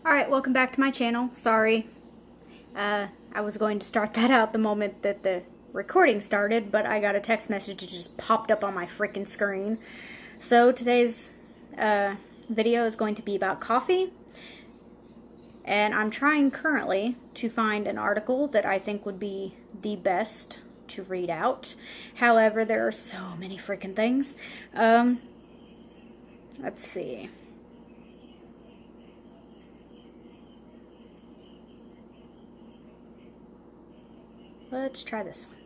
Alright, welcome back to my channel. Sorry, I was going to start that out the moment that the recording started, but I got a text message that just popped up on my freaking screen. So today's video is going to be about coffee, and I'm trying currently to find an article that I think would be the best to read out. However, there are so many freaking things. Let's see. Let's try this one.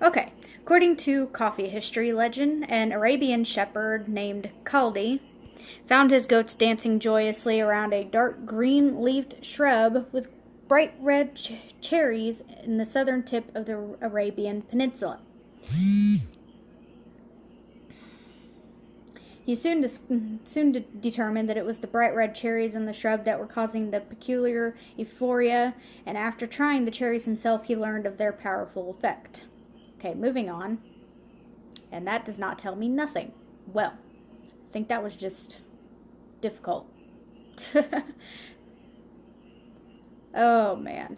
Okay, according to coffee history legend, an Arabian shepherd named Khaldi found his goats dancing joyously around a dark green-leaved shrub with bright red cherries in the southern tip of the Arabian Peninsula. He soon determined that it was the bright red cherries in the shrub that were causing the peculiar euphoria, and after trying the cherries himself, he learned of their powerful effect. Okay, moving on. And that does not tell me nothing. Well, I think that was just difficult. Oh, man.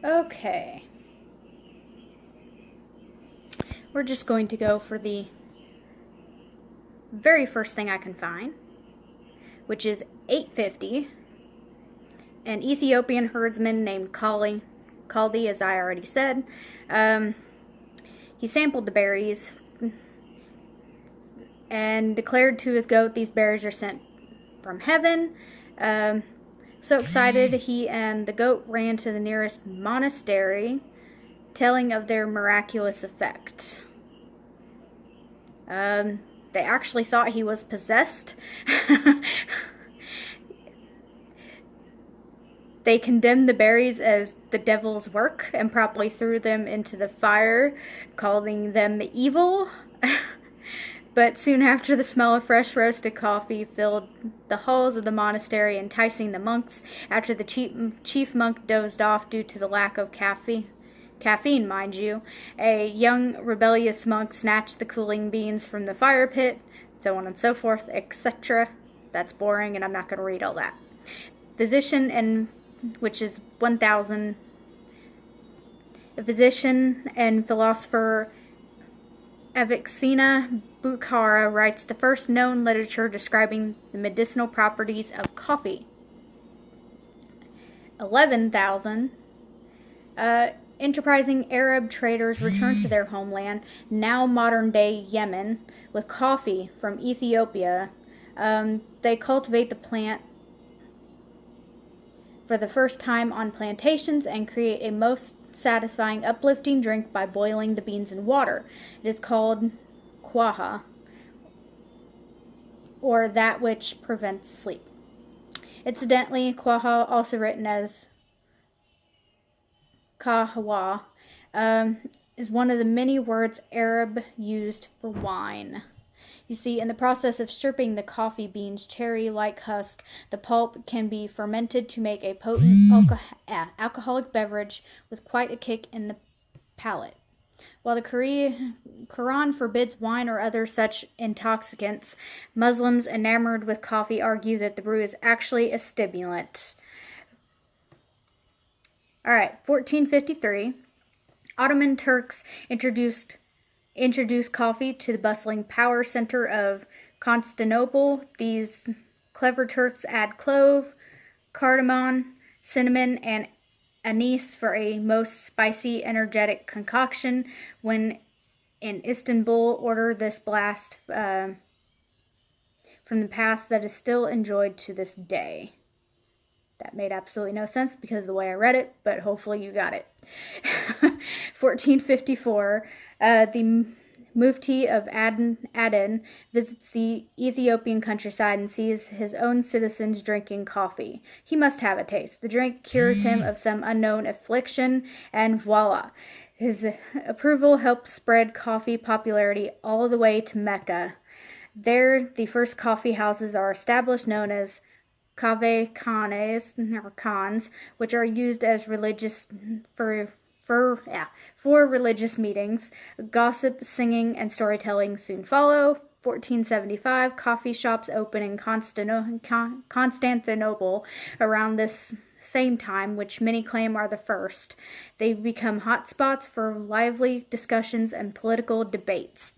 Okay. We're just going to go for the very first thing I can find, which is 850. An Ethiopian herdsman named Khaldi, as I already said. He sampled the berries and declared to his goat these berries are sent from heaven. So excited, he and the goat ran to the nearest monastery, telling of their miraculous effect. They actually thought he was possessed. They condemned the berries as the devil's work and promptly threw them into the fire, calling them evil. But soon after, the smell of fresh roasted coffee filled the halls of the monastery, enticing the monks. After the chief monk dozed off due to the lack of caffeine, mind you, a young rebellious monk snatched the cooling beans from the fire pit, so on and so forth, etc. That's boring, and I'm not going to read all that. Which is 1000. A physician and philosopher Avicenna Bukhara writes the first known literature describing the medicinal properties of coffee. 11,000. Enterprising Arab traders returned to their homeland, now modern-day Yemen, with coffee from Ethiopia. They cultivate the plant for the first time on plantations and create a most satisfying, uplifting drink by boiling the beans in water. It is called kwaha, or that which prevents sleep. Incidentally, kwaha, also written as kahwa, is one of the many words Arab used for wine. You see, in the process of stripping the coffee beans cherry-like husk, the pulp can be fermented to make a potent alcoholic beverage with quite a kick in the palate. While the Quran forbids wine or other such intoxicants, Muslims enamored with coffee argue that the brew is actually a stimulant. Alright, 1453. Ottoman Turks introduced coffee to the bustling power center of Constantinople. These clever Turks add clove, cardamom, cinnamon, and anise for a most spicy, energetic concoction. When in Istanbul, order this blast from the past that is still enjoyed to this day. That made absolutely no sense because of the way I read it, but hopefully you got it. 1454, the Mufti of Aden visits the Ethiopian countryside and sees his own citizens drinking coffee. He must have a taste. The drink cures him of some unknown affliction, and voila. His approval helped spread coffee popularity all the way to Mecca. There, the first coffee houses are established, known as cave khanes or khans, which are used as religious for religious meetings. Gossip, singing, and storytelling soon follow. 1475, coffee shops open in Constantinople around this same time, which many claim are the first. They become hotspots for lively discussions and political debates.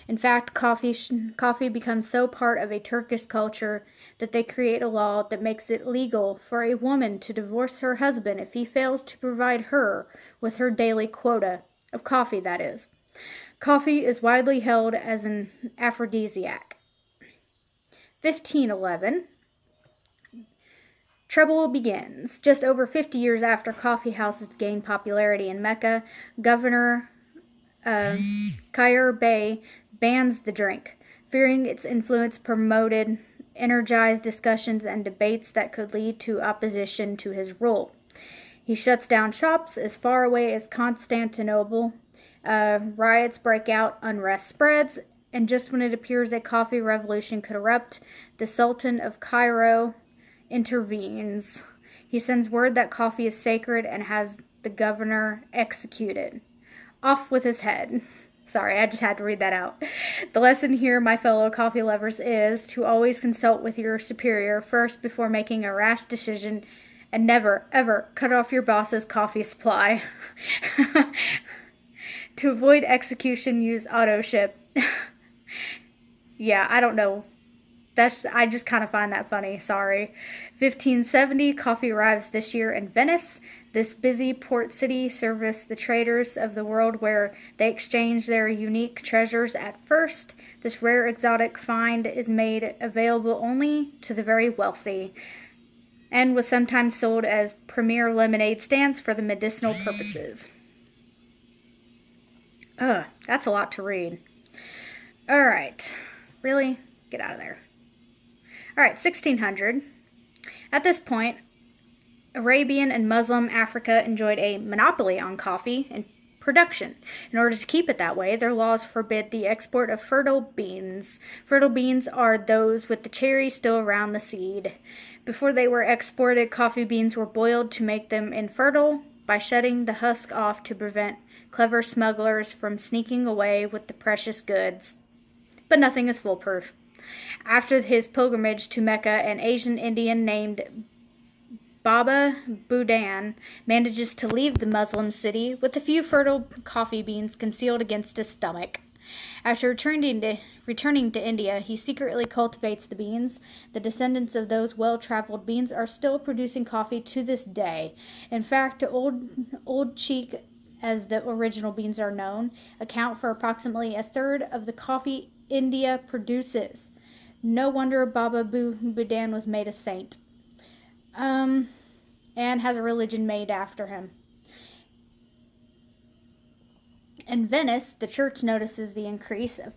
In fact, coffee becomes so part of a Turkish culture that they create a law that makes it legal for a woman to divorce her husband if he fails to provide her with her daily quota of coffee, that is. Coffee is widely held as an aphrodisiac. 1511. Trouble begins. Just over 50 years after coffee houses gained popularity in Mecca, Governor Khair Bey bans the drink, fearing its influence promoted energized discussions and debates that could lead to opposition to his rule. He shuts down shops as far away as Constantinople. Riots break out, unrest spreads, and just when it appears a coffee revolution could erupt, the Sultan of Cairo intervenes. He sends word that coffee is sacred and has the governor executed. Off with his head. Sorry, I just had to read that out. The lesson here, my fellow coffee lovers, is to always consult with your superior first before making a rash decision, and never, ever cut off your boss's coffee supply. To avoid execution, use auto ship. Yeah, I don't know. I just kind of find that funny, sorry. 1570, coffee arrives this year in Venice. This busy port city serviced the traders of the world where they exchange their unique treasures at first. This rare exotic find is made available only to the very wealthy and was sometimes sold as premier lemonade stands for the medicinal purposes. That's a lot to read. Alright. Really? Get out of there. Alright, 1600. At this point, Arabian and Muslim Africa enjoyed a monopoly on coffee and production. In order to keep it that way, their laws forbid the export of fertile beans. Fertile beans are those with the cherry still around the seed. Before they were exported, coffee beans were boiled to make them infertile by shutting the husk off to prevent clever smugglers from sneaking away with the precious goods. But nothing is foolproof. After his pilgrimage to Mecca, an Asian Indian named Baba Budan manages to leave the Muslim city with a few fertile coffee beans concealed against his stomach. After returning to India, he secretly cultivates the beans. The descendants of those well-traveled beans are still producing coffee to this day. In fact, Old Cheek, as the original beans are known, account for approximately a third of the coffee India produces. No wonder Baba Budan was made a saint. And has a religion made after him. In Venice, the church notices the increase of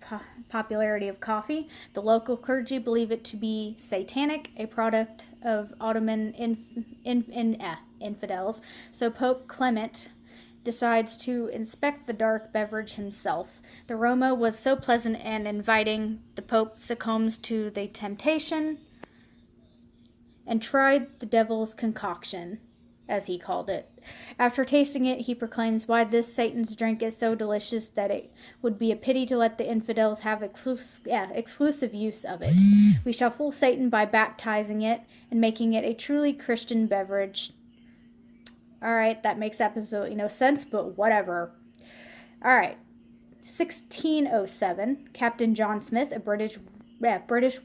popularity of coffee. The local clergy believe it to be satanic, a product of Ottoman infidels. So Pope Clement decides to inspect the dark beverage himself. The aroma was so pleasant and inviting, the Pope succumbs to the temptation and tried the devil's concoction, as he called it. After tasting it, he proclaims why this Satan's drink is so delicious that it would be a pity to let the infidels have exclusive use of it. We shall fool Satan by baptizing it and making it a truly Christian beverage. Alright, that makes absolutely no sense, but whatever. Alright, 1607, Captain John Smith, a British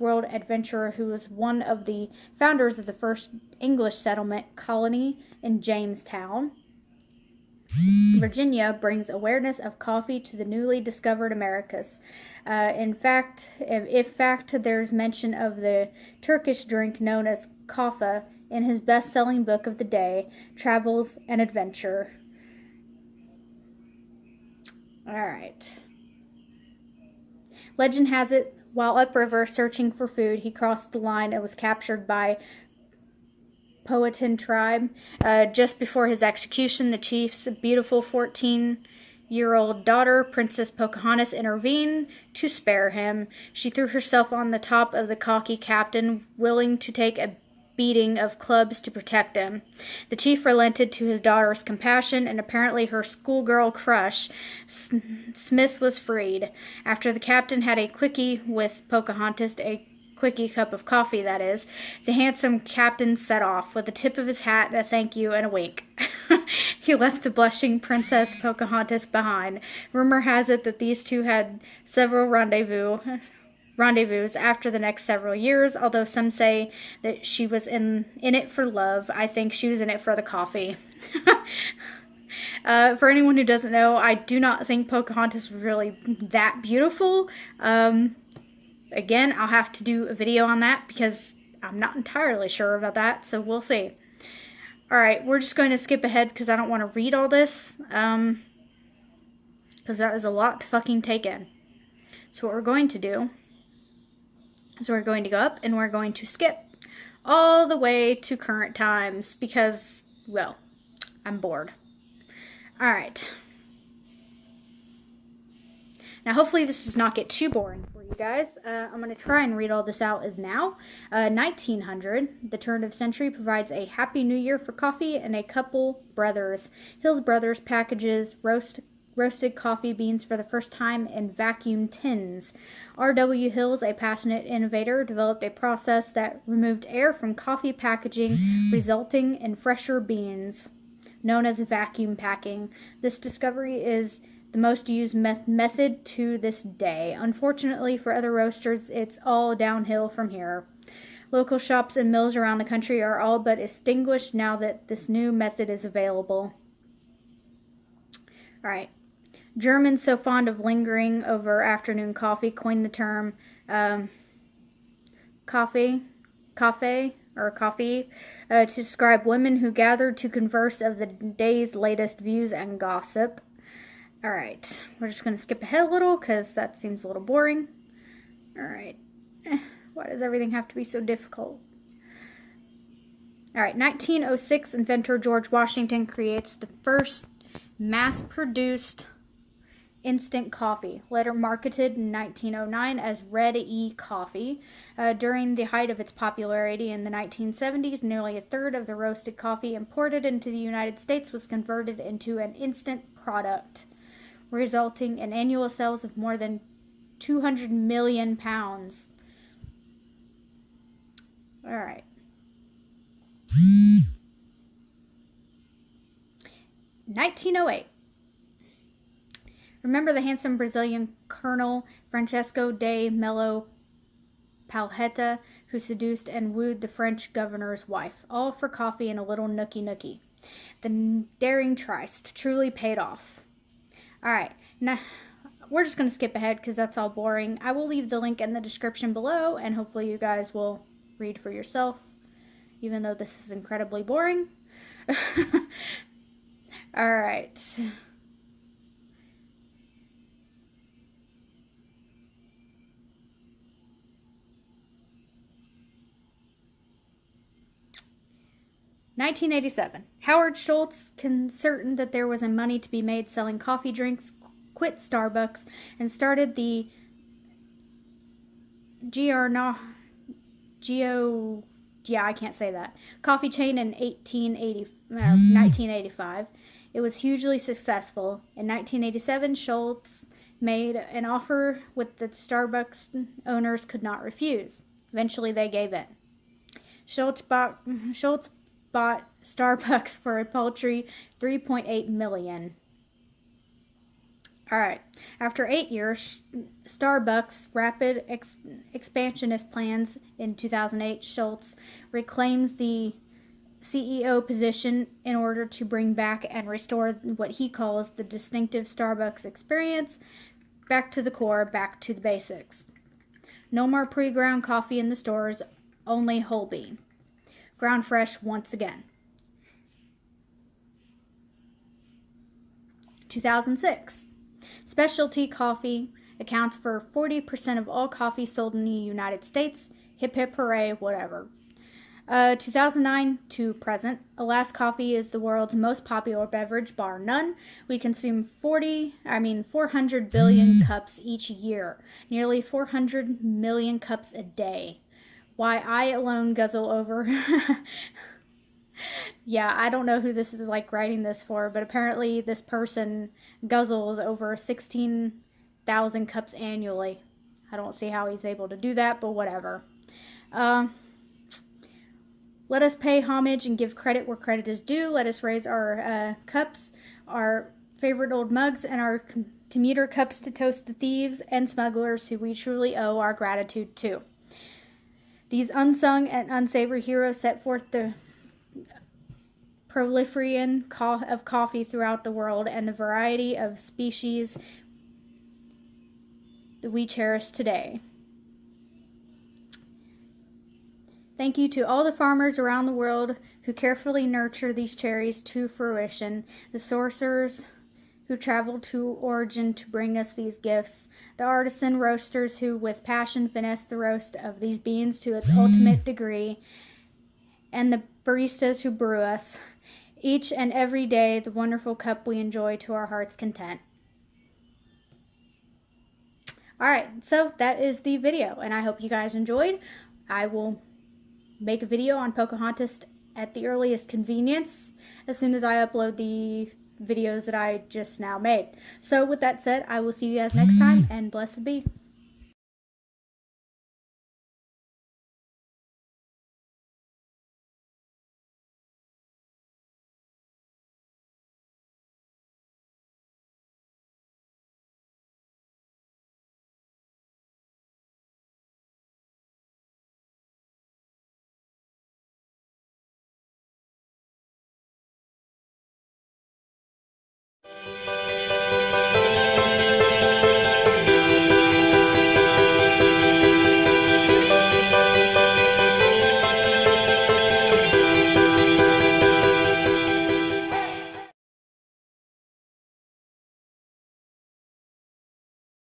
world adventurer who was one of the founders of the first English settlement colony in Jamestown, Virginia, brings awareness of coffee to the newly discovered Americas. In fact, there's mention of the Turkish drink known as kaffa in his best-selling book of the day, Travels and Adventure. Alright. Legend has it, while upriver searching for food, he crossed the line and was captured by Powhatan tribe. Just before his execution, the chief's beautiful 14 8-year-old daughter, Princess Pocahontas, intervened to spare him. She threw herself on the top of the cocky captain, willing to take a beating of clubs to protect him. The chief relented to his daughter's compassion, and apparently her schoolgirl crush, Smith, was freed. After the captain had a quickie with Pocahontas, a quickie cup of coffee, that is, the handsome captain set off, with a tip of his hat, a thank you, and a wink. He left the blushing Princess Pocahontas behind. Rumor has it that these two had several rendezvous after the next several years, although some say that she was in it for love. I think she was in it for the coffee. For anyone who doesn't know, I do not think Pocahontas was really that beautiful. Again, I'll have to do a video on that because I'm not entirely sure about that, so we'll see. Alright, we're just going to skip ahead because I don't want to read all this, because that is a lot to fucking take in. So what we're going to do is we're going to go up and we're going to skip all the way to current times because, well, I'm bored. Alright. Now, hopefully this does not get too boring for you guys. I'm going to try and read all this out as now. 1900, the turn of century provides a Happy New Year for coffee, and a couple brothers, Hills Brothers, packages roasted coffee beans for the first time in vacuum tins. R.W. Hills, a passionate innovator, developed a process that removed air from coffee packaging, resulting in fresher beans, known as vacuum packing. This discovery is the most used method to this day. Unfortunately for other roasters, it's all downhill from here. Local shops and mills around the country are all but extinguished now that this new method is available. Alright. Germans, so fond of lingering over afternoon coffee, coined the term coffee, to describe women who gathered to converse of the day's latest views and gossip. Alright, we're just going to skip ahead a little because that seems a little boring. Alright, why does everything have to be so difficult? Alright, 1906, inventor George Washington creates the first mass-produced instant coffee, later marketed in 1909 as Red E coffee. During the height of its popularity in the 1970s, nearly a third of the roasted coffee imported into the United States was converted into an instant product, resulting in annual sales of more than 200 million pounds. All right. 1908. Remember the handsome Brazilian Colonel Francesco de Melo Palheta, who seduced and wooed the French governor's wife, all for coffee and a little nookie. The daring tryst truly paid off. Alright, now we're just going to skip ahead because that's all boring. I will leave the link in the description below, and hopefully you guys will read for yourself, even though this is incredibly boring. Alright. (1987) Howard Schultz, certain that there was money to be made selling coffee drinks, quit Starbucks and started the coffee chain in 1985. It was hugely successful. In 1987, Schultz made an offer which the Starbucks owners could not refuse. Eventually, they gave in. Schultz bought Starbucks for a paltry $3.8 million. Alright, after 8 years, Starbucks' rapid expansionist plans in 2008, Schultz reclaims the CEO position in order to bring back and restore what he calls the distinctive Starbucks experience, back to the core, back to the basics. No more pre-ground coffee in the stores, only whole bean. Ground fresh once again. 2006. Specialty coffee accounts for 40% of all coffee sold in the United States. Hip hip hooray, whatever. 2009 to present, Alas Coffee is the world's most popular beverage, bar none. We consume 400 billion cups each year, nearly 400 million cups a day. Why I alone guzzle over. Yeah, I don't know who this is like writing this for, but apparently this person guzzles over 16,000 cups annually. I don't see how he's able to do that, but whatever. Let us pay homage and give credit where credit is due. Let us raise our cups, our favorite old mugs, and our commuter cups to toast the thieves and smugglers who we truly owe our gratitude to. These unsung and unsavory heroes set forth the proliferation of coffee throughout the world and the variety of species that we cherish today. Thank you to all the farmers around the world who carefully nurture these cherries to fruition, the sorcerers who traveled to origin to bring us these gifts, the artisan roasters who with passion finesse the roast of these beans to its ultimate degree, and the baristas who brew us, each and every day, the wonderful cup we enjoy to our heart's content. Alright, so that is the video, and I hope you guys enjoyed. I will make a video on Pocahontas at the earliest convenience as soon as I upload the videos that I just now made. So with that said, I will see you guys next time, and blessed be.